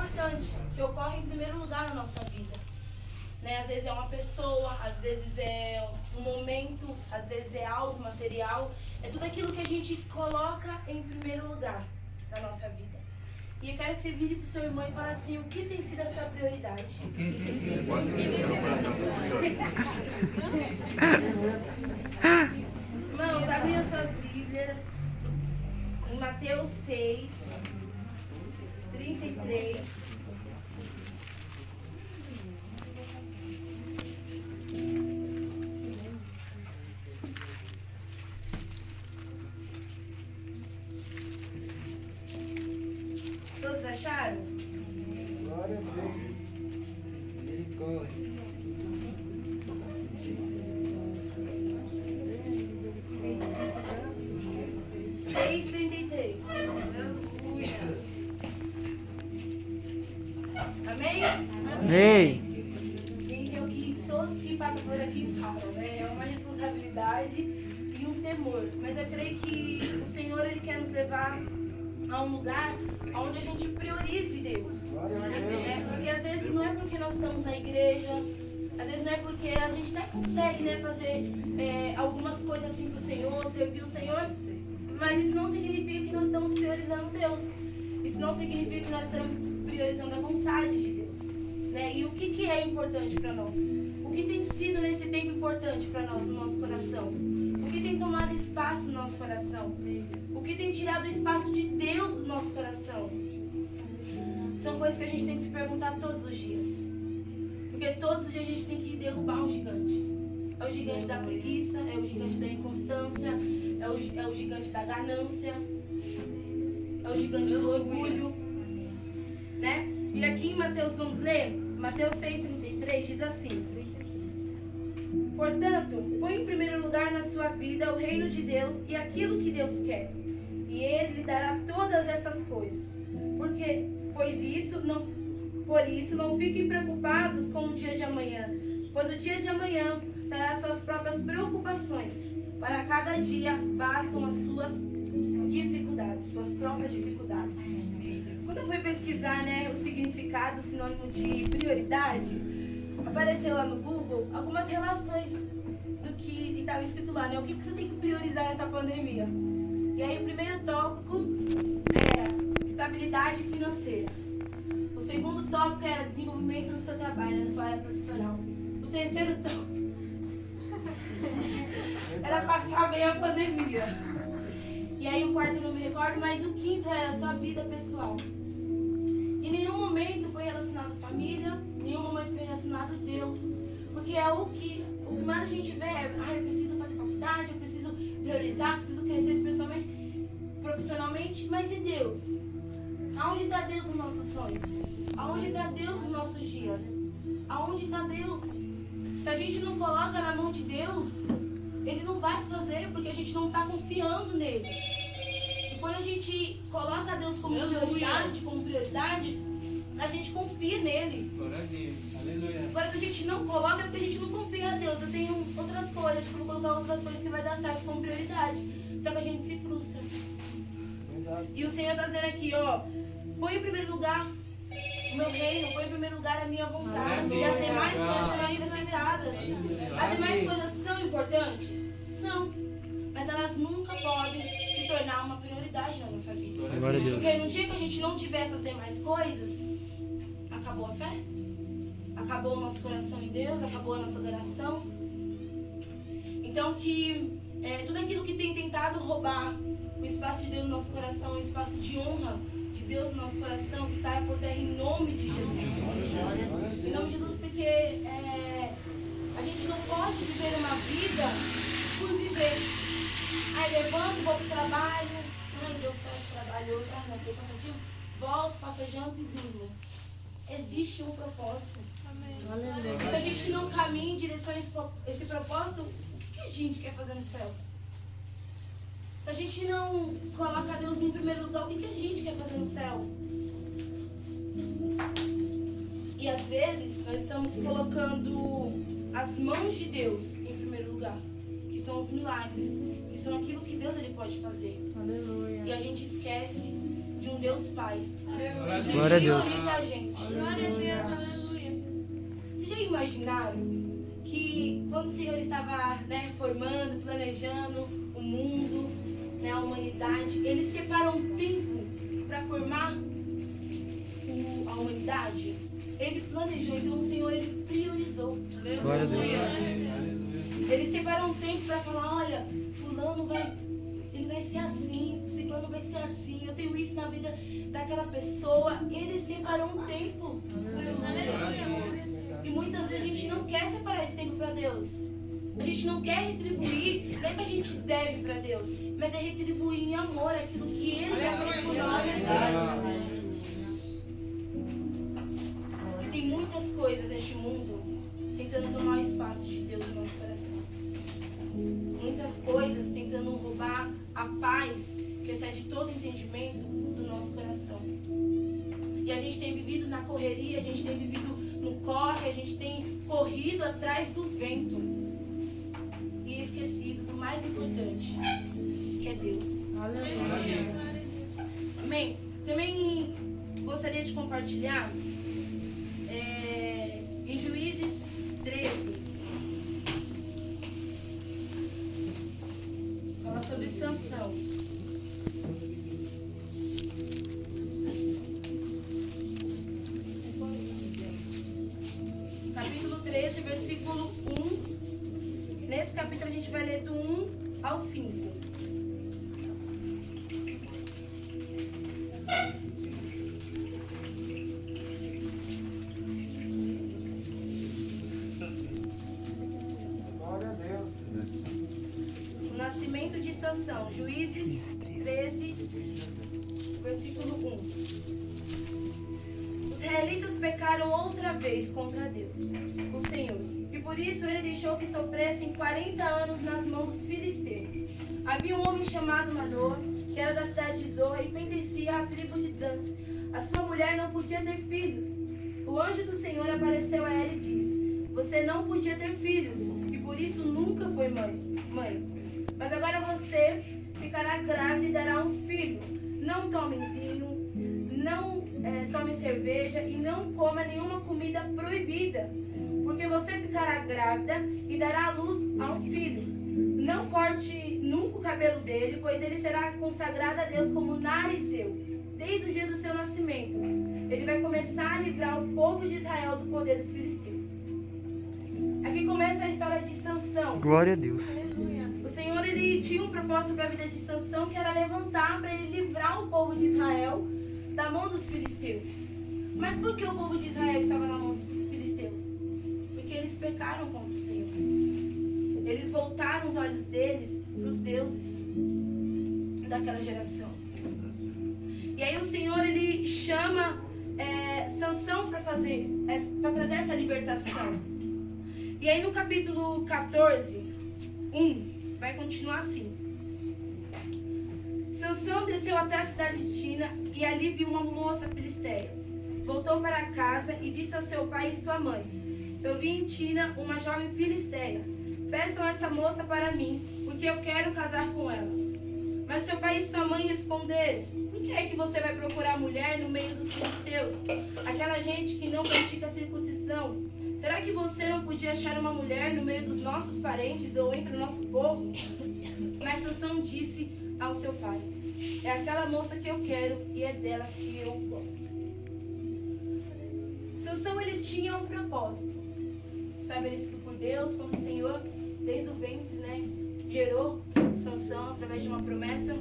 importante, que ocorre em primeiro lugar na nossa vida. Né? Às vezes é uma pessoa, às vezes é um momento, às vezes é algo material. É tudo aquilo que a gente coloca em primeiro lugar na nossa vida. E eu quero que você vire para o seu irmão e fale assim, o que tem sido a sua prioridade? Irmãos, abrem as suas Bíblias em Mateus 6, 33. Todos acharam? Glória a Deus. Misericórdia. 6:33. Amém? Amém. Gente, é o que todos que passam por aqui falam, né? É uma responsabilidade e um temor. Mas eu creio que o Senhor, Ele quer nos levar a um lugar onde a gente priorize Deus. Porque às vezes não é porque nós estamos na igreja, às vezes não é porque a gente até consegue, né, fazer algumas coisas assim pro Senhor, servir o Senhor, mas isso não significa que nós estamos priorizando Deus. Isso não significa que nós estamos priorizando a vontade de Deus. Né? E o que é importante para nós? O que tem sido nesse tempo importante para nós, no nosso coração? O que tem tomado espaço no nosso coração? O que tem tirado o espaço de Deus do nosso coração? São coisas que a gente tem que se perguntar todos os dias. Porque todos os dias a gente tem que derrubar um gigante. É o gigante da preguiça, é o gigante da inconstância, é o gigante da ganância, é o gigante do orgulho. Né? E aqui em Mateus, vamos ler? Mateus 6,33 diz assim: portanto, põe em primeiro lugar na sua vida o reino de Deus e aquilo que Deus quer, e Ele lhe dará todas essas coisas. Por isso não fiquem preocupados com o dia de amanhã, pois o dia de amanhã terá suas próprias preocupações. Para cada dia bastam as suas dificuldades, suas próprias dificuldades. Quando eu fui pesquisar, né, o significado, o sinônimo de prioridade, apareceu lá no Google algumas relações do que estava escrito lá, né? O que você tem que priorizar nessa pandemia? E aí o primeiro tópico era estabilidade financeira. O segundo tópico era desenvolvimento no seu trabalho, na sua área profissional. O terceiro tópico era passar bem a pandemia. E aí o quarto eu não me recordo, mas o quinto era a sua vida pessoal. Em nenhum momento foi relacionado à família, em nenhum momento foi relacionado a Deus. Porque é o que mais a gente vê é, eu preciso fazer faculdade, eu preciso priorizar, eu preciso crescer espiritualmente, profissionalmente, mas e Deus? Aonde está Deus nos nossos sonhos? Aonde está Deus nos nossos dias? Aonde está Deus? Se a gente não coloca na mão de Deus, Ele não vai fazer, porque a gente não está confiando nele. E quando a gente coloca Deus como prioridade, a gente confia nele. Mas se a gente não coloca, é porque a gente não confia em Deus. Eu tenho outras coisas, tipo, vou colocar outras coisas que vai dar certo como prioridade. Só que a gente se frustra. E o Senhor está dizendo aqui, ó, põe em primeiro lugar o meu reino, põe em primeiro lugar a minha vontade. E as demais coisas serão acrescentadas. As demais coisas são importantes? São. Mas elas nunca podem se tornar uma prioridade na nossa vida. Glória a Deus. Porque no dia que a gente não tiver essas demais coisas, acabou a fé. Acabou o nosso coração em Deus, acabou a nossa adoração. Então que tudo aquilo que tem tentado roubar o espaço de Deus no nosso coração, o espaço de honra de Deus no nosso coração, que caia por terra em nome de Jesus. Em nome de Jesus, porque a gente não pode viver uma vida por viver. Aí levanto, vou pro trabalho, ai, deu certo o trabalho hoje, não foi cansativo, volto, passo a janta e durmo. Existe um propósito. Amém. Se a gente não caminha em direção a esse propósito, o que a gente quer fazer no céu? Se a gente não coloca Deus em primeiro lugar, o que a gente quer fazer no céu? E às vezes nós estamos colocando as mãos de Deus em primeiro lugar, que são os milagres, que são aquilo que Deus ele pode fazer. Aleluia. E a gente esquece de um Deus Pai. Glória a Deus. Que prioriza a gente. Glória a Deus, aleluia. Vocês já imaginaram que quando o Senhor estava, né, formando, planejando o mundo, né, a humanidade, Ele separou um tempo para formar a humanidade? Ele planejou, então o Senhor, Ele priorizou. Glória a Deus. Ele separou um tempo para falar, olha, fulano ele vai ser assim, ciclano vai ser assim, eu tenho isso na vida daquela pessoa. Ele separou um tempo. E muitas vezes a gente não quer separar esse tempo para Deus. A gente não quer retribuir, não é que a gente deve para Deus, mas é retribuir em amor aquilo que Ele já fez por nós. E tem muitas coisas neste mundo tentando tomar o espaço de Deus no nosso coração. Muitas coisas tentando roubar a paz que excede todo entendimento do nosso coração. E a gente tem vivido na correria, a gente tem vivido no corre, a gente tem corrido atrás do vento. E esquecido do mais importante, que é Deus. Amém? Também gostaria de compartilhar em Juízes 13. Fala sobre Sansão. Capítulo 13, versículo 1. Nesse capítulo a gente vai ler do 1 ao 5. Glória a Deus. O nascimento de Sansão, Juízes 13, versículo 1. Os israelitas pecaram outra vez contra Deus, o Senhor, e por isso ele deixou que sofressem 40 anos nas mãos dos filisteus. Havia um homem chamado Manoa, que era da cidade de Zorra e pertencia à tribo de Dan. A sua mulher não podia ter filhos. O anjo do Senhor apareceu a ela e disse: você não podia ter filhos, e por isso nunca foi mãe. Mas agora você ficará grávida e dará um filho. Não tomem vinho, não tomem cerveja e não coma nenhuma comida proibida, porque você ficará grávida e dará à luz a um filho. Não corte nunca o cabelo dele, pois ele será consagrado a Deus como narizeu, desde o dia do seu nascimento. Ele vai começar a livrar o povo de Israel do poder dos filisteus. Aqui começa a história de Sansão. Glória a Deus. O Senhor, ele tinha um propósito para a vida de Sansão, que era levantar para ele livrar o povo de Israel da mão dos filisteus. Mas por que o povo de Israel estava na mão dos filisteus? Porque eles pecaram contra o Senhor. Eles voltaram os olhos deles para os deuses daquela geração. E aí o Senhor, ele chama Sansão para trazer essa libertação. E aí no capítulo 14, 1, vai continuar assim. Sansão desceu até a cidade de Tina e ali viu uma moça filisteia. Voltou para casa e disse ao seu pai e sua mãe: eu vi em Tina uma jovem filisteia. Peçam essa moça para mim, porque eu quero casar com ela. Mas seu pai e sua mãe responderam: por que é que você vai procurar mulher no meio dos filisteus? Aquela gente que não pratica circuncisão. Será que você não podia achar uma mulher no meio dos nossos parentes ou entre o nosso povo? Mas Sansão disse ao seu pai: é aquela moça que eu quero e é dela que eu gosto. Sansão, ele tinha um propósito estabelecido por Deus, quando o Senhor, desde o ventre, né, gerou Sansão através de uma promessa.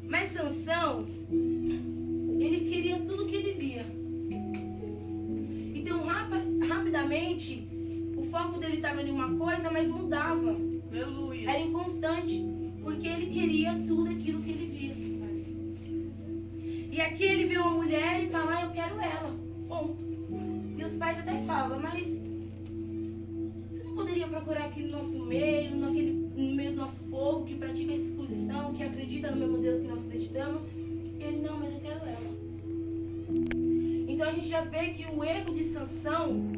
Mas Sansão, ele queria tudo que ele via. Então, rapidamente, o foco dele estava em uma coisa, mas mudava. Aleluia. Era inconstante, porque ele queria tudo aquilo que ele via. E aqui ele vê uma mulher e fala: eu quero ela, ponto. E os pais até falam: mas você não poderia procurar aqui no nosso meio, no meio do nosso povo, que pratica essa exposição, que acredita no mesmo Deus que nós acreditamos? E ele: não, mas eu quero ela. Então a gente já vê que o erro de Sansão,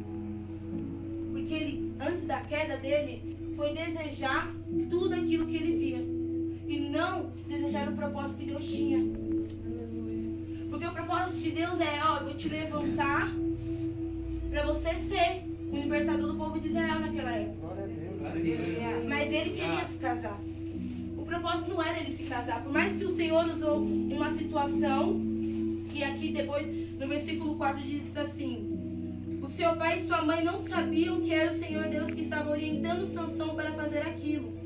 porque ele, antes da queda dele, foi desejar tudo aquilo que ele via e não desejar o propósito que Deus tinha. propósito de Deus é, ó, eu vou te levantar para você ser o libertador do povo de Israel naquela época. Glória a Deus. Mas ele queria se casar. O propósito não era ele se casar. Por mais que o Senhor usou uma situação, que aqui depois, no versículo 4, diz assim: o seu pai e sua mãe não sabiam que era o Senhor Deus que estava orientando Sansão para fazer aquilo.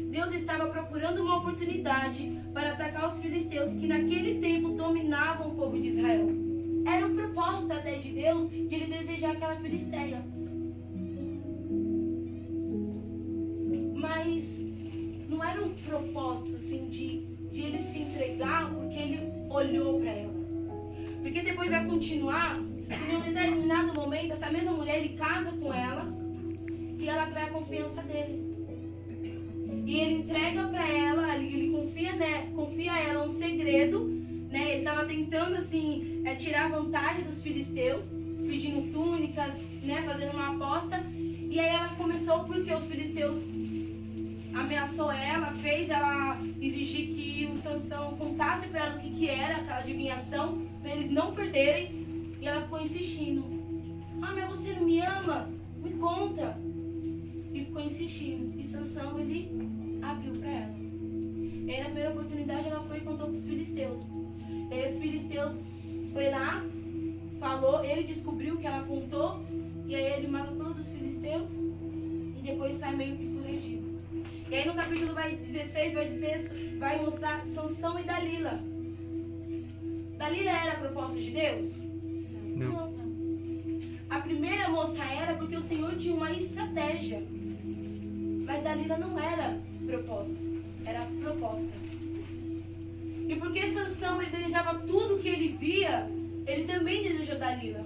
Deus estava procurando uma oportunidade para atacar os filisteus, que naquele tempo dominavam o povo de Israel. Era um propósito até de Deus, de ele desejar aquela filisteia. Mas não era um propósito assim de ele se entregar porque ele olhou para ela. Porque depois vai continuar, que em um determinado momento, essa mesma mulher, ele casa com ela e ela atrai a confiança dele. E ele entrega para ela, ele confia a ela um segredo, né? Ele estava tentando assim tirar vantagem dos filisteus, pedindo túnicas, né? Fazendo uma aposta. E aí ela começou porque os filisteus ameaçou ela, fez ela exigir que o Sansão contasse para ela o que era aquela adivinhação, para eles não perderem. E ela ficou insistindo: ah, mas você não me ama? Me conta. E ficou insistindo. E Sansão, ele abriu para ela. E aí na primeira oportunidade ela foi e contou para os filisteus. E aí os filisteus foi lá, falou, ele descobriu que ela contou. E aí ele mata todos os filisteus e depois sai meio que foragido. E aí no capítulo 16 vai mostrar Sansão e Dalila. Dalila era a proposta de Deus? Não. A primeira moça era porque o Senhor tinha uma estratégia. Mas Dalila não era proposta, era proposta. E porque Sansão ele desejava tudo que ele via, ele também desejou Dalila,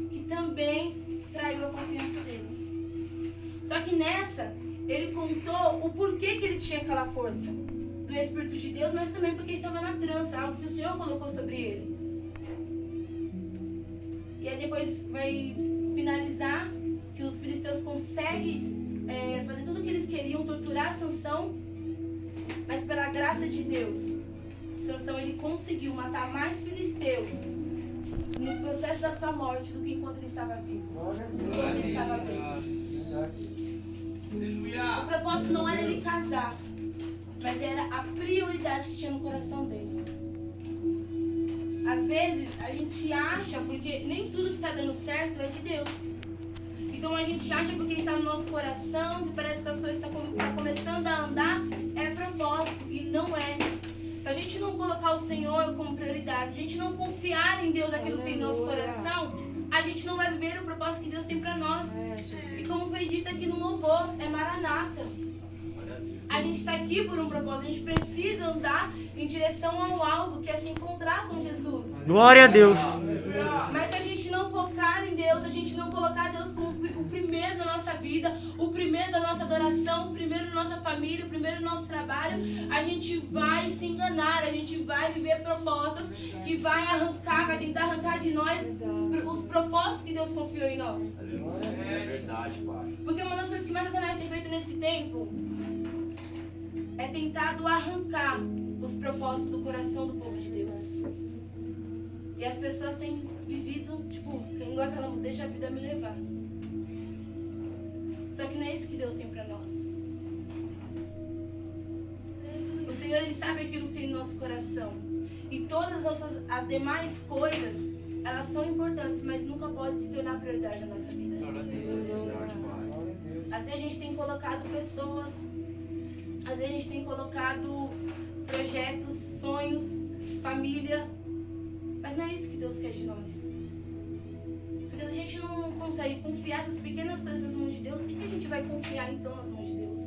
que também traiu a confiança dele. Só que nessa, ele contou o porquê que ele tinha aquela força do Espírito de Deus, mas também porque estava na trança, algo que o Senhor colocou sobre ele. E aí depois vai finalizar que os filisteus conseguem fazer tudo o que eles queriam, torturar Sansão, mas pela graça de Deus, Sansão ele conseguiu matar mais filisteus no processo da sua morte do que enquanto ele estava vivo, enquanto ele estava bem. O propósito não era ele casar, mas era a prioridade que tinha no coração dele. Às vezes a gente acha, porque nem tudo que está dando certo é de Deus. Então a gente acha porque está no nosso coração, que parece que as coisas estão começando a andar, é propósito, e não é. Se a gente não colocar o Senhor como prioridade, se a gente não confiar em Deus aquilo que tem no nosso coração, a gente não vai viver o propósito que Deus tem para nós. E como foi dito aqui no louvor, é Maranata. A gente está aqui por um propósito, a gente precisa andar em direção ao alvo, que é se encontrar com Jesus. Glória a Deus. Mas se a gente não focar em Deus, a gente não colocar Deus como o primeiro da nossa vida, o primeiro da nossa adoração, o primeiro da nossa família, o primeiro do nosso trabalho, a gente vai se enganar, a gente vai viver propostas que vai tentar arrancar de nós os propósitos que Deus confiou em nós. É verdade, pai. Porque uma das coisas que mais Satanás tem feito nesse tempo é tentado arrancar os propósitos do coração do povo de Deus. E as pessoas têm vivido, igual aquela, deixa a vida me levar. Só que não é isso que Deus tem para nós. O Senhor, Ele sabe aquilo que tem no nosso coração. E todas as demais coisas, elas são importantes, mas nunca podem se tornar prioridade na nossa vida. Às vezes a gente tem colocado pessoas, às vezes a gente tem colocado projetos, sonhos, família, mas não é isso que Deus quer de nós. Porque a gente não consegue confiar essas pequenas coisas nas mãos de Deus, o que a gente vai confiar então nas mãos de Deus?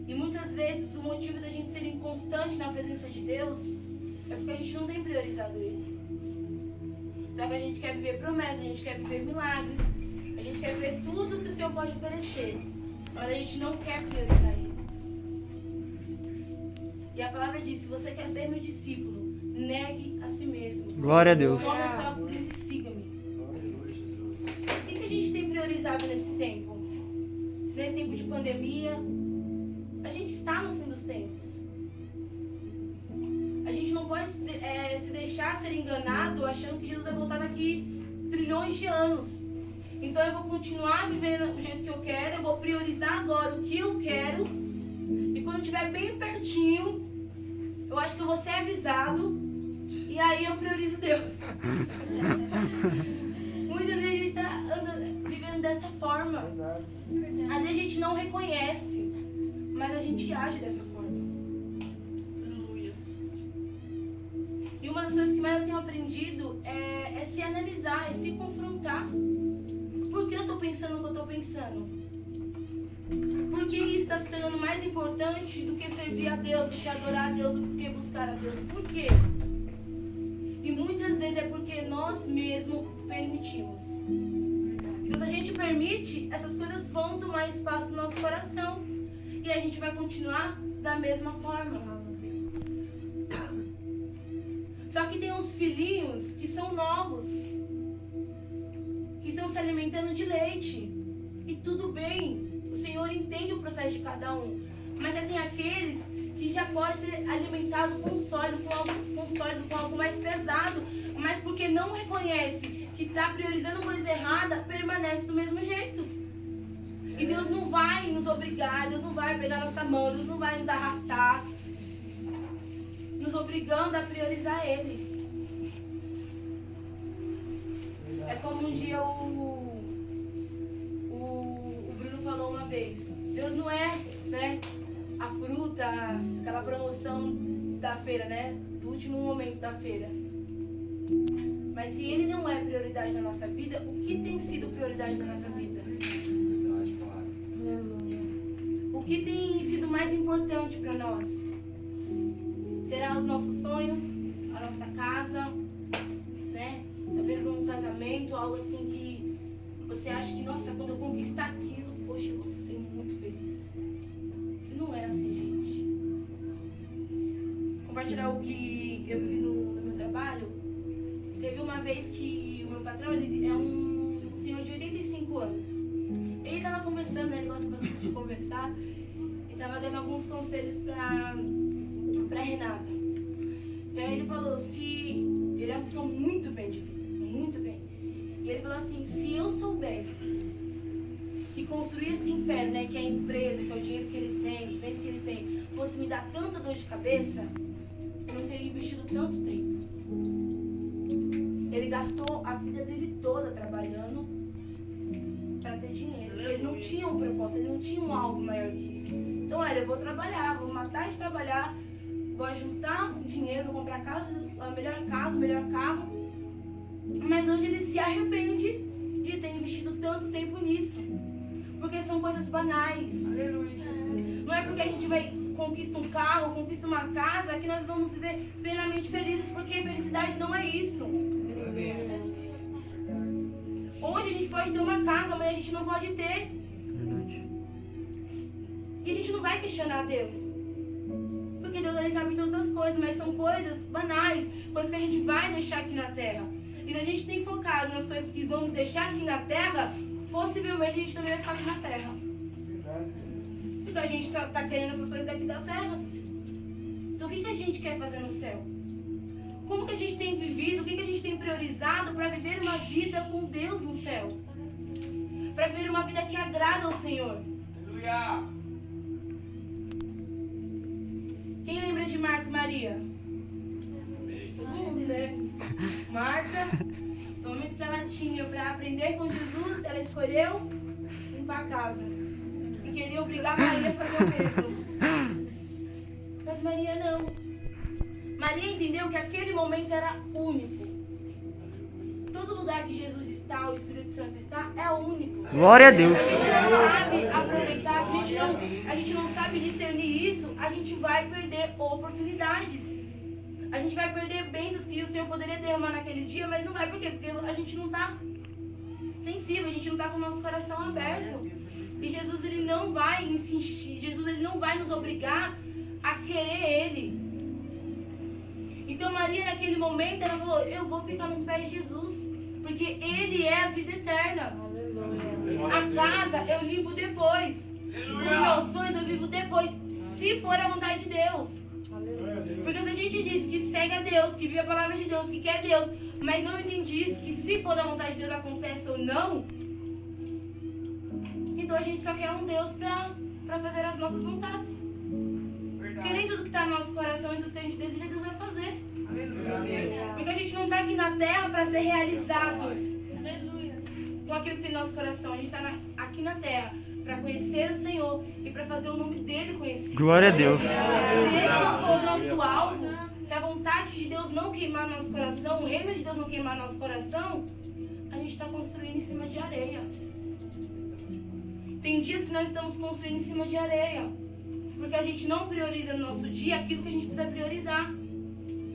E muitas vezes o motivo da gente ser inconstante na presença de Deus é porque a gente não tem priorizado Ele. Só que a gente quer viver promessas, a gente quer viver milagres, a gente quer viver tudo que o Senhor pode oferecer, mas a gente não quer priorizar Ele. E a palavra diz: se você quer ser meu discípulo, negue a si mesmo. Glória a Deus. Tome a sua cruz e siga-me. O que a gente tem priorizado nesse tempo? Nesse tempo de pandemia, a gente está no fim dos tempos. A gente não pode se deixar ser enganado achando que Jesus vai voltar daqui trilhões de anos. Então eu vou continuar vivendo do jeito que eu quero, eu vou priorizar agora o que eu quero. E quando estiver bem pertinho, eu acho que eu vou ser avisado. E aí eu priorizo Deus. Muitas vezes a gente está vivendo dessa forma. Às vezes a gente não reconhece, mas a gente age dessa forma. E uma das coisas que mais eu tenho aprendido é se analisar, é se confrontar. Por que eu estou pensando o que eu estou pensando? Por que isso está se tornando mais importante do que servir a Deus, do que adorar a Deus, do que buscar a Deus? Por quê? E muitas vezes é porque nós mesmos permitimos. Então se a gente permite, essas coisas vão tomar espaço no nosso coração. E a gente vai continuar da mesma forma. Só que tem uns filhinhos que são novos, que estão se alimentando de leite. E tudo bem, o Senhor entende o processo de cada um. Mas já tem aqueles que já pode ser alimentado com sólido, com algo mais pesado. Mas porque não reconhece que está priorizando coisa errada, permanece do mesmo jeito. E Deus não vai nos obrigar, Deus não vai pegar nossa mão, Deus não vai nos arrastar, nos obrigando a priorizar Ele. É como um dia o Bruno falou uma vez. Deus não é, né, a fruta, aquela promoção da feira, né? Do último momento da feira. Mas se Ele não é prioridade na nossa vida, o que tem sido prioridade na nossa vida? Verdade, Pai. O que tem sido mais importante para nós? Será os nossos sonhos, a nossa casa, né? Talvez um casamento, algo assim que você acha que, nossa, quando eu conquistar aquilo, poxa, eu vou ser muito feliz. E não é assim, gente. Compartilhar o que eu vivi no meu trabalho. Teve uma vez que o meu patrão, ele é um senhor de 85 anos. Ele estava conversando, né? Ele gosta bastante de conversar. E estava dando alguns conselhos para Renata. E aí ele falou, ele é uma pessoa muito bem de vida, muito bem. E ele falou assim, se eu soubesse que construir esse império, né, que é a empresa, que é o dinheiro que ele tem, os bens que ele tem, fosse me dar tanta dor de cabeça, eu não teria investido tanto tempo. Ele gastou a vida dele toda trabalhando para ter dinheiro. Ele não tinha um propósito, ele não tinha um alvo maior que isso. Então, olha, eu vou trabalhar, vou matar de trabalhar, vou juntar dinheiro, vou comprar casa, a melhor casa, o melhor carro. Mas hoje ele se arrepende de ter investido tanto tempo nisso. Porque são coisas banais. Aleluia. Não é porque a gente vai conquista um carro, conquista uma casa, que nós vamos viver plenamente felizes, porque felicidade não é isso. Hoje a gente pode ter uma casa, amanhã a gente não pode ter. Verdade. E a gente não vai questionar Deus. Porque Deus, ele sabe todas as coisas, mas são coisas banais, coisas que a gente vai deixar aqui na terra. E se a gente tem focado nas coisas que vamos deixar aqui na terra, possivelmente a gente também vai ficar aqui na terra. Porque a gente está querendo essas coisas daqui da terra. Então o que a gente quer fazer no céu? Como que a gente tem vivido, o que a gente tem priorizado para viver uma vida com Deus no céu? Para viver uma vida que agrada ao Senhor. Aleluia. Quem lembra de Marta e Maria? Todo mundo, né? Marta, no momento que ela tinha para aprender com Jesus, ela escolheu limpar a casa. E queria obrigar Maria a fazer o mesmo. Mas Maria não. Maria entendeu que aquele momento era único. Todo lugar que Jesus está, o Espírito Santo está, é único. Glória a Deus. Se a gente não sabe aproveitar, se a gente não sabe discernir isso, a gente vai perder oportunidades. A gente vai perder bênçãos que o Senhor poderia derramar naquele dia, mas não vai. Por quê? Porque a gente não está sensível, a gente não está com o nosso coração aberto. E Jesus, ele não vai insistir, Jesus, ele não vai nos obrigar a querer Ele. Então Maria, naquele momento, ela falou, eu vou ficar nos pés de Jesus, porque Ele é a vida eterna. A casa eu limpo depois. Os meus sonhos eu vivo depois, se for a vontade de Deus. Porque se a gente diz que segue a Deus, que vive a palavra de Deus, que quer Deus, mas não entende isso, que se for da vontade de Deus acontece ou não, então a gente só quer um Deus pra fazer as nossas vontades. Porque nem tudo que está no nosso coração e tudo que a gente deseja, Deus vai fazer. Porque a gente não está aqui na terra para ser realizado com aquilo que tem no nosso coração. A gente está aqui na terra para conhecer o Senhor e para fazer o nome dele conhecido. Glória a Deus. Se esse não for o nosso alvo, se a vontade de Deus não queimar nosso coração, o reino de Deus não queimar nosso coração, a gente está construindo em cima de areia. Tem dias que nós estamos construindo em cima de areia, porque a gente não prioriza no nosso dia aquilo que a gente precisa priorizar.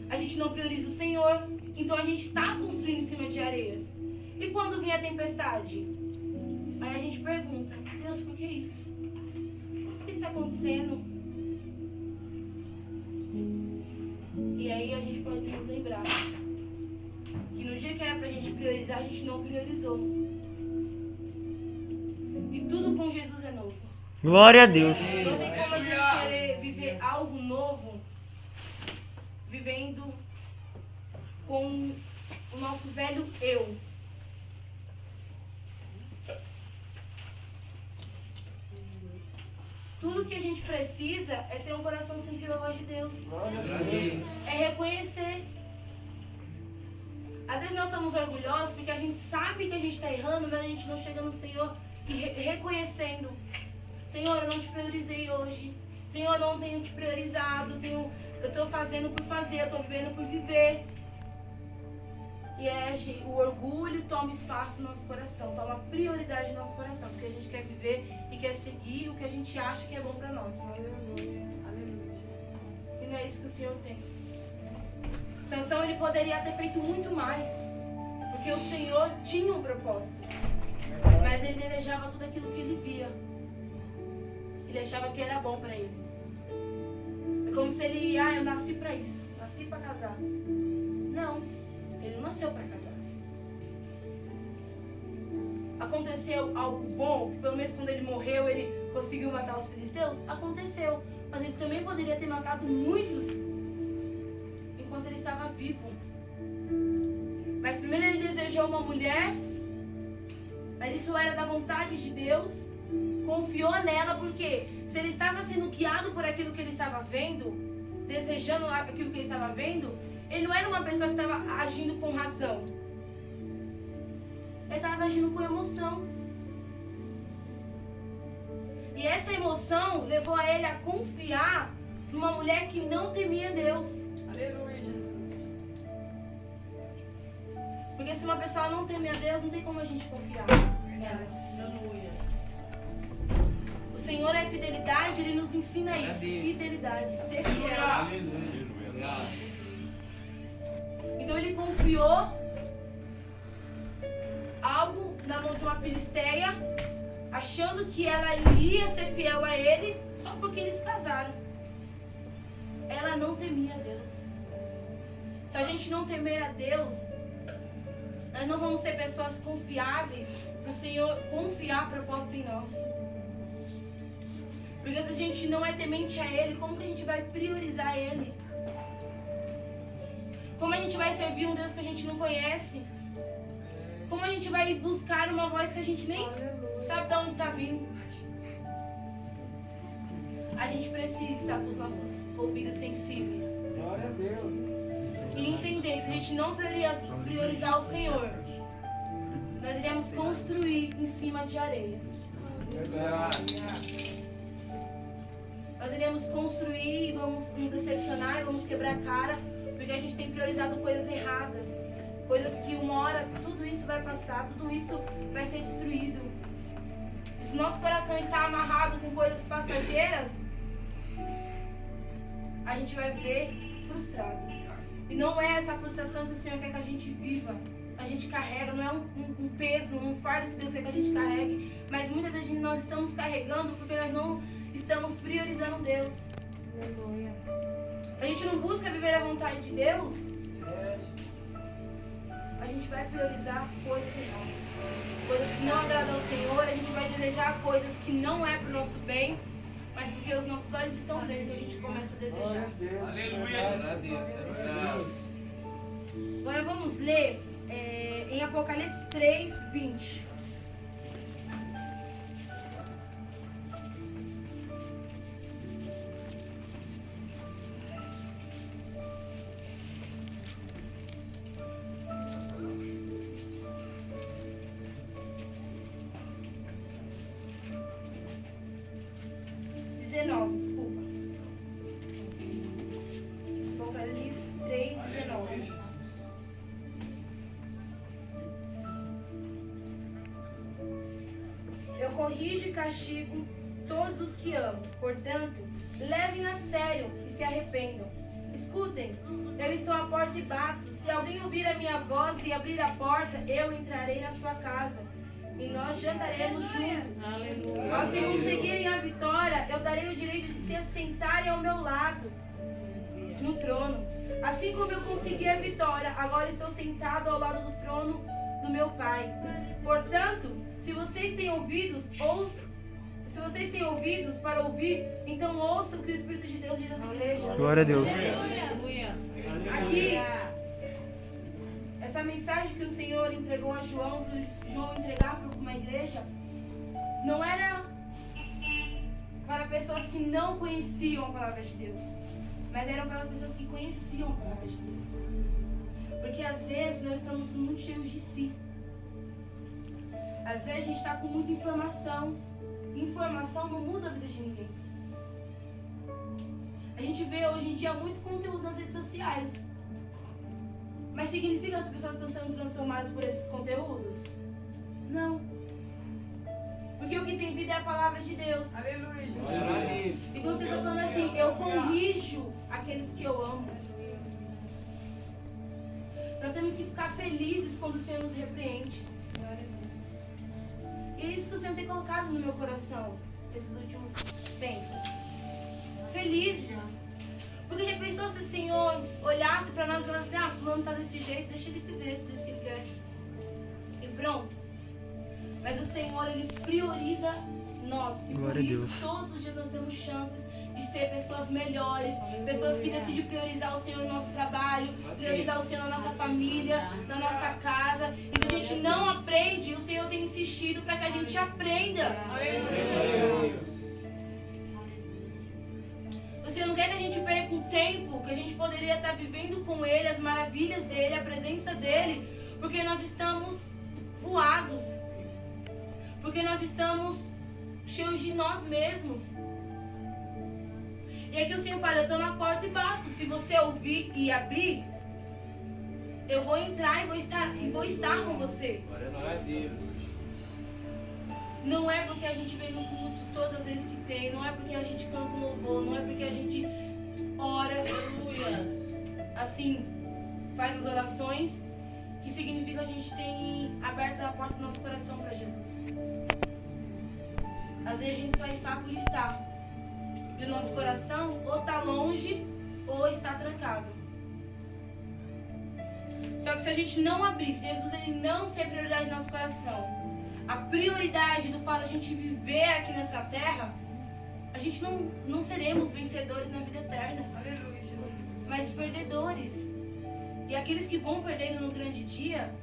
A gente não prioriza o Senhor, então a gente está construindo em cima de areias. E quando vem a tempestade? Aí a gente pergunta, Deus, por que isso? O que está acontecendo? E aí a gente pode nos lembrar que no dia que era pra gente priorizar, a gente não priorizou. E tudo com Jesus é novo. Glória a Deus. Não tem como a gente querer viver algo novo vivendo com o nosso velho eu. Tudo que a gente precisa é ter um coração sensível à voz de Deus. É reconhecer. Às vezes nós somos orgulhosos porque a gente sabe que a gente está errando, mas a gente não chega no Senhor e reconhecendo. Senhor, eu não te priorizei hoje. Senhor, eu não tenho te priorizado. Eu estou fazendo por fazer, eu estou vivendo por viver. E aí o orgulho toma espaço no nosso coração, toma prioridade no nosso coração, porque a gente quer viver e quer seguir o que a gente acha que é bom para nós. Aleluia. E não é isso que o Senhor tem. Sansão, ele poderia ter feito muito mais, porque o Senhor tinha um propósito, mas ele desejava tudo aquilo que ele via. Ele achava que era bom para ele. É como se ele, eu nasci para isso, nasci para casar. Não, ele não nasceu para casar. Aconteceu algo bom, que pelo menos quando ele morreu, ele conseguiu matar os filisteus? Aconteceu, mas ele também poderia ter matado muitos enquanto ele estava vivo. Mas primeiro ele desejou uma mulher, mas isso era da vontade de Deus. Confiou nela, porque se ele estava sendo guiado por aquilo que ele estava vendo, desejando aquilo que ele estava vendo, ele não era uma pessoa que estava agindo com razão. Ele estava agindo com emoção. E essa emoção levou a ele a confiar numa mulher que não temia Deus. Aleluia, Jesus. Porque se uma pessoa não teme a Deus, não tem como a gente confiar nela. Aleluia. O Senhor é fidelidade, Ele nos ensina isso. Fidelidade, ser fiel. Então ele confiou algo na mão de uma filisteia, achando que ela iria ser fiel a ele, só porque eles casaram. Ela não temia a Deus. Se a gente não temer a Deus, nós não vamos ser pessoas confiáveis para o Senhor confiar propósito em nós. Porque se a gente não é temente a Ele, como que a gente vai priorizar Ele? Como a gente vai servir um Deus que a gente não conhece? Como a gente vai buscar uma voz que a gente nem sabe de onde está vindo? A gente precisa estar com os nossos ouvidos sensíveis. Glória a Deus. E entender, se a gente não priorizar o Senhor, nós iremos construir em cima de areias. Nós iremos construir, vamos nos decepcionar, vamos quebrar a cara, porque a gente tem priorizado coisas erradas. Coisas que uma hora tudo isso vai passar, tudo isso vai ser destruído. E se nosso coração está amarrado com coisas passageiras, a gente vai viver frustrado. E não é essa frustração que o Senhor quer que a gente viva. A gente carrega, não é um peso, um fardo que Deus quer que a gente carregue. Mas muitas vezes nós estamos carregando porque nós não estamos priorizando Deus. A gente não busca viver a vontade de Deus. A gente vai priorizar coisas erradas. Coisas que não agradam ao Senhor. A gente vai desejar coisas que não é para o nosso bem, mas mas porque os nossos olhos estão vendo, a gente começa a desejar. Aleluia, Jesus. Agora vamos ler em Apocalipse 3, 20. Desculpa. Apocalipse 3, 19. Eu corrijo e castigo todos os que amo. Portanto, levem a sério e se arrependam. Escutem, eu estou à porta e bato. Se alguém ouvir a minha voz e abrir a porta, eu entrarei na sua casa e nós jantaremos juntos. Aos que conseguirem a vitória, eu darei o direito de se assentarem ao meu lado no trono. Assim como eu consegui a vitória, agora estou sentado ao lado do trono do meu Pai. Portanto, se vocês têm ouvidos, para ouvir, então ouçam o que o Espírito de Deus diz às igrejas. Glória a Deus. Aqui, essa mensagem que o Senhor entregou a João, para João entregar para uma igreja, não era para pessoas que não conheciam a palavra de Deus, mas eram para as pessoas que conheciam a palavra de Deus. Porque às vezes nós estamos muito cheios de si. Às vezes a gente está com muita informação. Informação não muda a vida de ninguém. A gente vê hoje em dia muito conteúdo nas redes sociais. Mas significa que as pessoas estão sendo transformadas por esses conteúdos? Não. Porque o que tem vida é a palavra de Deus. Aleluia. E quando você está falando assim, eu corrijo aqueles que eu amo. Nós temos que ficar felizes quando o Senhor nos repreende. E é isso que o Senhor tem colocado no meu coração esses últimos tempos. Felizes. Porque já pensou se o Senhor olhasse para nós e falasse assim, fulano tá desse jeito, deixa ele viver do jeito que ele quer. E pronto. Mas o Senhor, Ele prioriza nós. E por isso, todos os dias nós temos chances de ser pessoas melhores, pessoas que decidem priorizar o Senhor no nosso trabalho, priorizar o Senhor na nossa família, na nossa casa. E se a gente não aprende, o Senhor tem insistido para que a gente aprenda. O Senhor não quer que a gente perca um tempo que a gente poderia estar vivendo com Ele, as maravilhas dEle, a presença dEle, porque nós estamos voados, porque nós estamos cheios de nós mesmos. E aqui o Senhor fala, eu estou na porta e bato. Se você ouvir e abrir, eu vou entrar e vou estar com você. Não é porque a gente vem no culto todas as vezes que tem, não é porque a gente canta um louvor, não é porque a gente ora, assim, faz as orações, que significa que a gente tem aberto a porta do nosso coração para Jesus. Às vezes a gente só está por estar. E o nosso coração ou está longe ou está trancado. Só que se a gente não abrir, se Jesus ele não ser prioridade no nosso coração, a prioridade do fato de a gente viver aqui nessa terra, a gente não seremos vencedores na vida eterna, mas perdedores. E aqueles que vão perdendo no grande dia,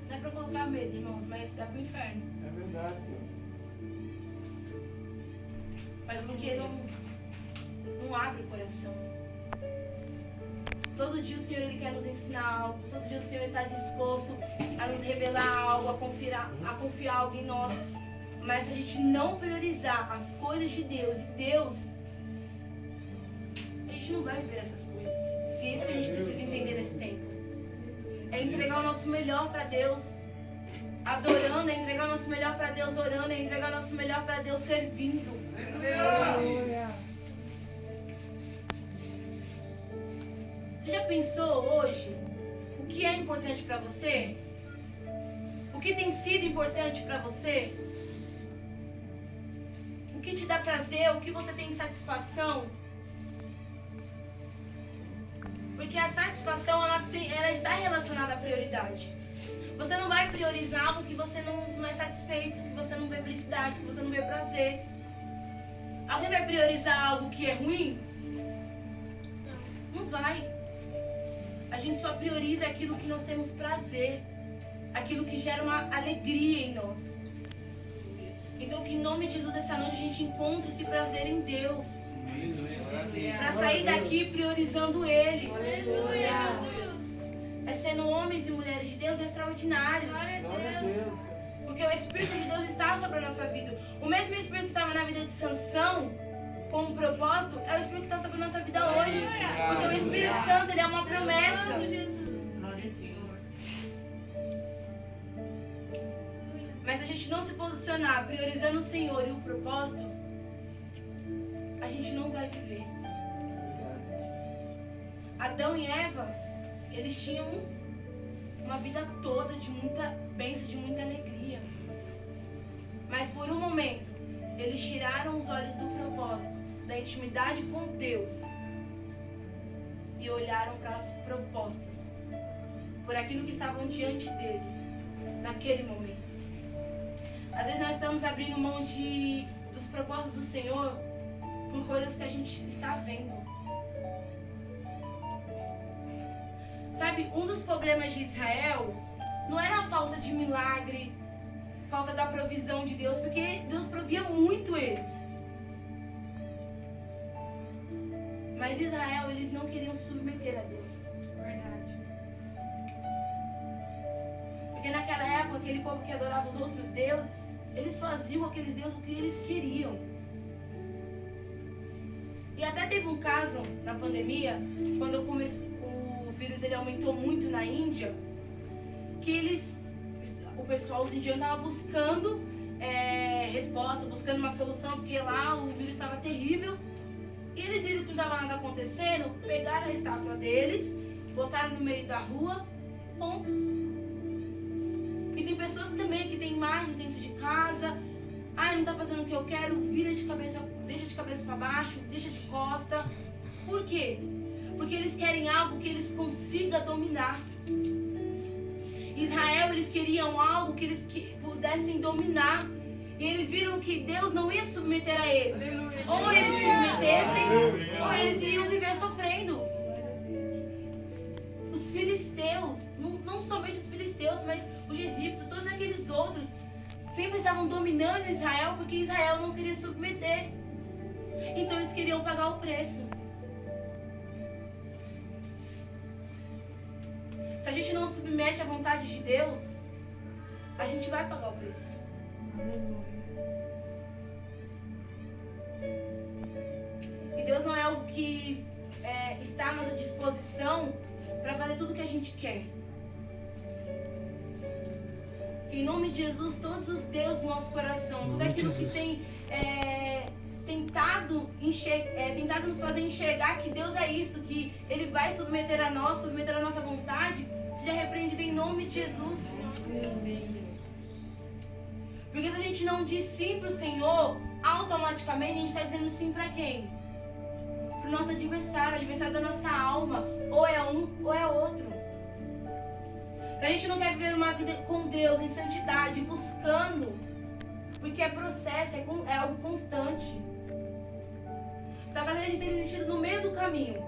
não é para colocar medo, irmãos, mas é para o inferno. É verdade, Senhor. Mas porque não abre o coração. Todo dia o Senhor ele quer nos ensinar algo. Todo dia o Senhor está disposto a nos revelar algo, a confiar algo em nós. Mas se a gente não priorizar as coisas de Deus e Deus, a gente não vai viver essas coisas. E é isso que a gente precisa entender nesse tempo. É entregar o nosso melhor para Deus, adorando, é entregar o nosso melhor para Deus, orando, é entregar o nosso melhor para Deus, servindo. Você já pensou hoje o que é importante para você? O que tem sido importante para você? O que te dá prazer? O que você tem satisfação? Porque a satisfação ela está relacionada à prioridade. Você não vai priorizar algo que você não é satisfeito, que você não vê felicidade, que você não vê prazer. Alguém vai priorizar algo que é ruim? Não vai. A gente só prioriza aquilo que nós temos prazer. Aquilo que gera uma alegria em nós. Então que em nome de Jesus essa noite a gente encontre esse prazer em Deus. Para sair daqui priorizando Ele. É sendo homens e mulheres de Deus extraordinários. Porque o Espírito de Deus está sobre a nossa vida. O mesmo Espírito que estava na vida de Sansão, com um propósito, é o Espírito que está sobre a nossa vida hoje. Porque o Espírito Santo, ele é uma promessa. Mas se a gente não se posicionar priorizando o Senhor e o propósito, a gente não vai viver. Adão e Eva, eles tinham uma vida toda de muita bênção, de muita alegria. Mas por um momento, eles tiraram os olhos do propósito, da intimidade com Deus, e olharam para as propostas, por aquilo que estavam diante deles, naquele momento. Às vezes nós estamos abrindo mão dos propósitos do Senhor por coisas que a gente está vendo. Sabe, um dos problemas de Israel não era a falta de milagre, falta da provisão de Deus, porque Deus provia muito eles. Mas Israel, eles não queriam se submeter a Deus. Verdade. Porque naquela época, aquele povo que adorava os outros deuses, eles faziam aqueles deuses o que eles queriam. E até teve um caso na pandemia, quando eu comecei, o vírus ele aumentou muito na Índia, que o pessoal, os indianos, estavam buscando resposta, buscando uma solução, porque lá o vírus estava terrível. E eles viram que não estava nada acontecendo, pegaram a estátua deles, botaram no meio da rua, ponto. E tem pessoas também que têm imagens dentro de casa. Ai, não tá fazendo o que eu quero, vira de cabeça, deixa de cabeça para baixo, deixa de costa. Por quê? Porque eles querem algo que eles consigam dominar. Israel, eles queriam algo que eles pudessem dominar. E eles viram que Deus não ia submeter a eles. Ou eles se submetessem, ou eles iam viver sofrendo. Os filisteus, não somente os filisteus, mas os egípcios, todos aqueles outros, sempre estavam dominando Israel porque Israel não queria se submeter. Então eles queriam pagar o preço. Se a gente não submete à vontade de Deus, a gente vai pagar o preço. E Deus não é algo que está à nossa disposição para fazer tudo que a gente quer. Que em nome de Jesus, todos os deuses do nosso coração, tudo aquilo que tem tentado nos fazer enxergar que Deus é isso, que Ele vai submeter a nossa vontade, seja repreendido em nome de Jesus. Porque se a gente não diz sim para o Senhor, automaticamente a gente está dizendo sim para quem? Para o nosso adversário, o adversário da nossa alma. Ou é um ou é outro. Então a gente não quer viver uma vida com Deus, em santidade, buscando. Porque é processo, é algo constante. Sabe, às vezes a gente tem desistido no meio do caminho.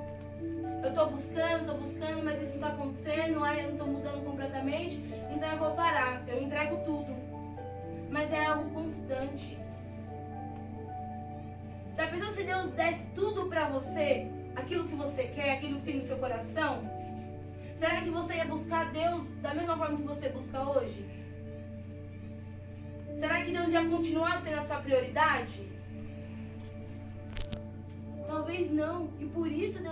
Eu estou buscando, mas isso não está acontecendo, aí eu não estou mudando completamente, então eu vou parar, eu entrego tudo. Mas é algo constante. Já pensou se Deus desse tudo pra você, aquilo que você quer, aquilo que tem no seu coração? Será que você ia buscar Deus da mesma forma que você busca hoje? Será que Deus ia continuar sendo a sua prioridade? Talvez não. E por isso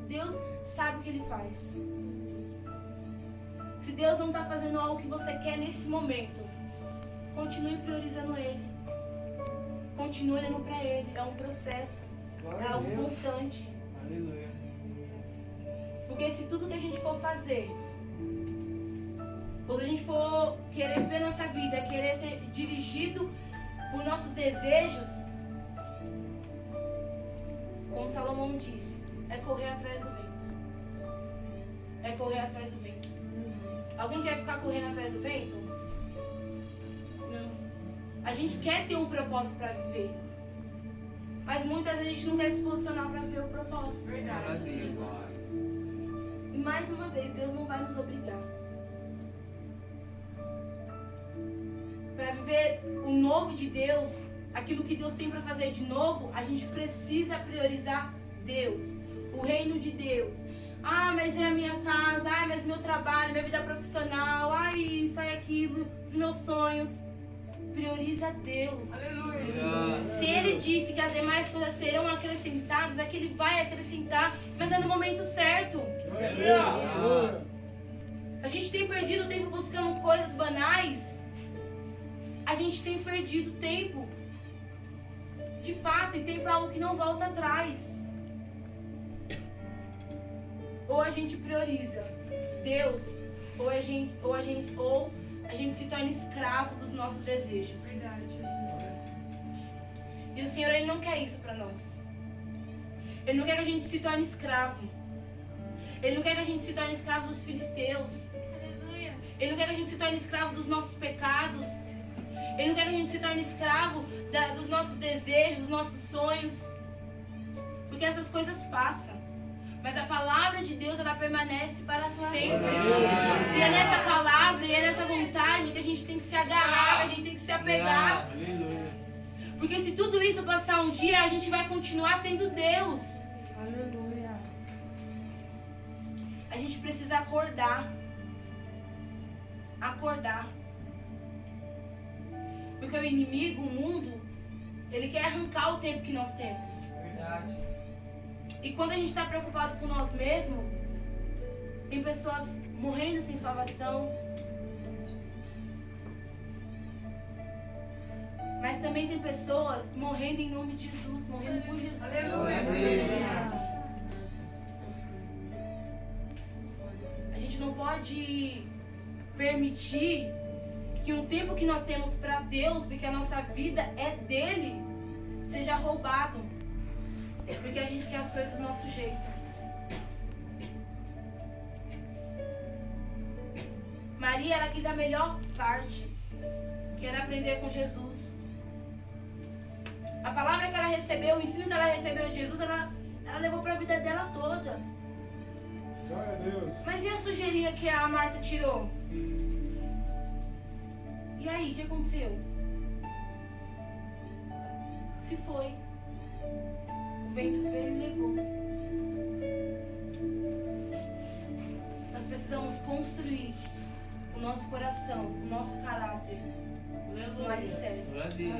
Deus sabe o que Ele faz. Se Deus não está fazendo algo que você quer nesse momento, continue priorizando Ele. Continue olhando para Ele. É um processo. É algo constante. Aleluia. Porque se tudo que a gente for fazer, ou se a gente for querer ver nossa vida, querer ser dirigido por nossos desejos, como Salomão disse, é correr atrás do vento. É correr atrás do vento. Alguém quer ficar correndo atrás do vento? Não. A gente quer ter um propósito para viver. Mas muitas vezes a gente não quer se posicionar para ver o propósito. Glória a Deus. E mais uma vez, Deus não vai nos obrigar. Para viver o novo de Deus, aquilo que Deus tem para fazer de novo, a gente precisa priorizar Deus, o reino de Deus. Ah, mas é a minha casa, ah, mas meu trabalho, minha vida profissional, ah, isso, ah, aquilo, os meus sonhos. Prioriza Deus. Aleluia. Se Ele disse que as demais coisas serão acrescentadas, é que Ele vai acrescentar, mas é no momento certo. A gente tem perdido tempo buscando coisas banais. A gente tem perdido tempo, de fato, e tempo é algo que não volta atrás. Ou a gente prioriza Deus, ou a gente se torna escravo dos nossos desejos. Verdade, Jesus. E o Senhor, Ele não quer isso para nós. Ele não quer que a gente se torne escravo. Ele não quer que a gente se torne escravo dos filisteus. Aleluia. Ele não quer que a gente se torne escravo dos nossos pecados. Ele não quer que a gente se torne escravo dos nossos desejos, dos nossos sonhos. Porque essas coisas passam. Mas a palavra de Deus, ela permanece para sempre. E é nessa palavra, e é nessa vontade que a gente tem que se agarrar, que a gente tem que se apegar. Porque se tudo isso passar um dia, a gente vai continuar tendo Deus. Aleluia. A gente precisa acordar. Acordar. Porque o inimigo, o mundo, ele quer arrancar o tempo que nós temos. Verdade. E quando a gente está preocupado com nós mesmos, tem pessoas morrendo sem salvação. Mas também tem pessoas morrendo em nome de Jesus, morrendo por Jesus. A gente não pode permitir que o tempo que nós temos para Deus, porque a nossa vida é dele, seja roubado. Porque a gente quer as coisas do nosso jeito. Maria, ela quis a melhor parte, que era aprender com Jesus. A palavra que ela recebeu, o ensino que ela recebeu de Jesus, ela levou para a vida dela toda. Glória a Deus. Mas e a sujeirinha que a Marta tirou? E aí, o que aconteceu? Se foi. O vento veio e levou. Nós precisamos construir o nosso coração, o nosso caráter, um alicerce. Glória a Deus.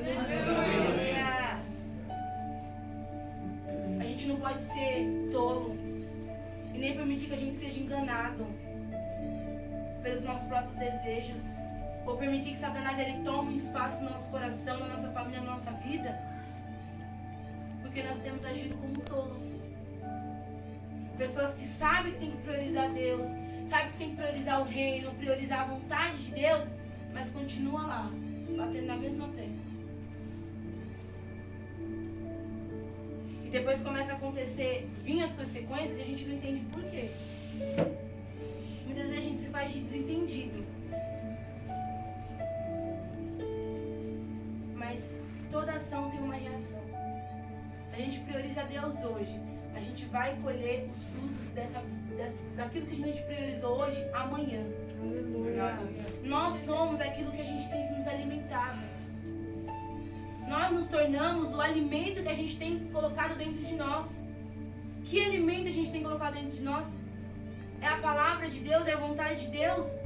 Aleluia. A gente não pode ser tolo e nem permitir que a gente seja enganado pelos nossos próprios desejos, ou permitir que Satanás ele tome um espaço no nosso coração, na nossa família, na nossa vida, porque nós temos agido como tolos. Pessoas que sabem que tem que priorizar Deus, sabem que tem que priorizar o reino, priorizar a vontade de Deus, mas continua lá, batendo na mesma tecla. E depois começa a acontecer, vir as consequências e a gente não entende por quê. Muitas vezes a gente se faz de desentendido. Mas toda ação tem uma reação. A gente prioriza Deus hoje. A gente vai colher os frutos daquilo que a gente priorizou hoje, amanhã. Aleluia. Nós somos aquilo que a gente tem nos alimentado. Nós nos tornamos o alimento que a gente tem colocado dentro de nós. Que alimento a gente tem colocado dentro de nós? É a palavra de Deus? É a vontade de Deus?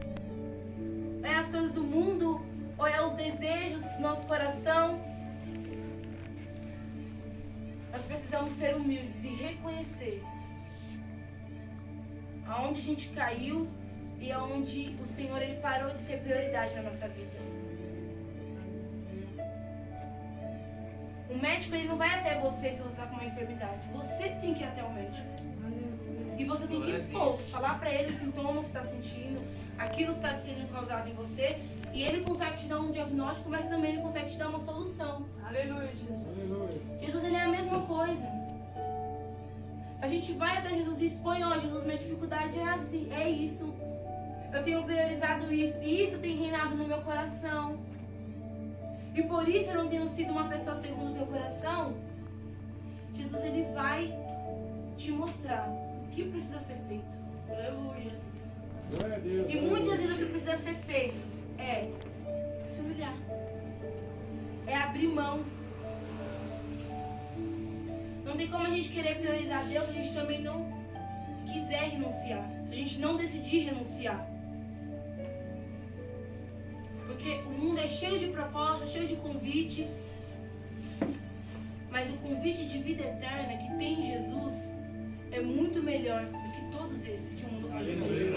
É as coisas do mundo? Ou é os desejos do nosso coração? Nós precisamos ser humildes e reconhecer aonde a gente caiu e aonde o Senhor ele parou de ser prioridade na nossa vida. O médico ele não vai até você se você está com uma enfermidade. Você tem que ir até o médico. Aleluia. E você tem que expor, falar para ele os sintomas que está sentindo, aquilo que está sendo causado em você. E ele consegue te dar um diagnóstico, mas também ele consegue te dar uma solução. Aleluia, Jesus. Aleluia. Jesus ele é a mesma coisa. A gente vai até Jesus e expõe, ó, Jesus, minha dificuldade é assim, é isso. Eu tenho priorizado isso, e isso tem reinado no meu coração. E por isso eu não tenho sido uma pessoa segundo o teu coração. Jesus ele vai te mostrar o que precisa ser feito. Aleluia. Glória a Deus. E muitas vezes o que precisa ser feito é se humilhar. É abrir mão. Não tem como a gente querer priorizar Deus se a gente também não quiser renunciar. Se a gente não decidir renunciar. Porque o mundo é cheio de propostas, cheio de convites. Mas o convite de vida eterna que tem em Jesus é muito melhor do que todos esses que o mundo pode oferecer.